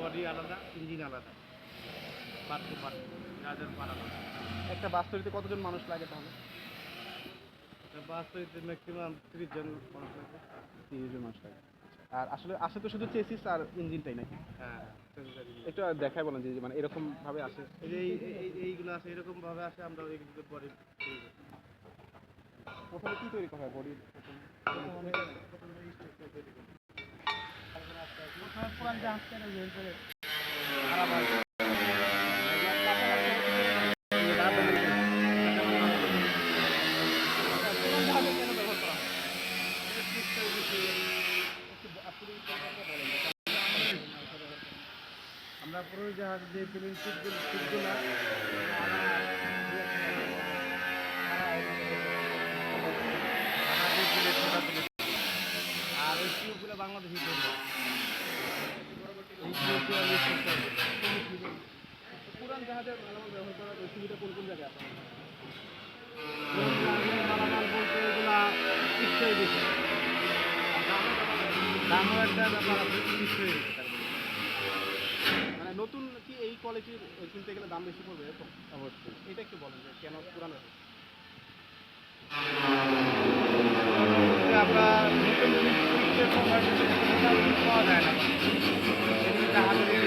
Body আলাদা, engine আলাদা, part two part জাহাজের পার্ট আলাদা। একটা বাস তৈরিতে কতজন মানুষ লাগে তাহলে? বাস তৈরিতে ম্যাক্সিমাম 30 জন মানুষ লাগবে। 30 জন মানুষ লাগে। আর আসলে আসে তো শুধু চেসিস আর ইঞ্জিনটাই নাকি? হ্যাঁ, একটু দেখাই বলেন যে মানে এরকম ভাবে আসে। এইগুলো আছে, এরকম ভাবে আসে, আমরা এইগুলো পরে প্রথমে কি তৈরি করা হয় বডি? পুরান জাহাজটা বের করে আমরা পুরো জাহাজ যে প্লেন সিটগুলো আর ওই টিউবগুলো বাংলাদেশি পুরান জাহাজের মালামাল ব্যবহার করার সুবিধা কোন কোন জায়গায় আছে? মালামাল বলতে এগুলা টিকসই বেশি, দামও একটা ব্যাপার আছে, টিকসই বেশি। মানে নতুন কি এই কোয়ালিটির কিনতে গেলে দাম বেশি পড়বে এরকম? অবশ্যই এটা একটু বলেন যে কেন পুরানো? আমরা নতুন পাওয়া যায় না, জাহাজের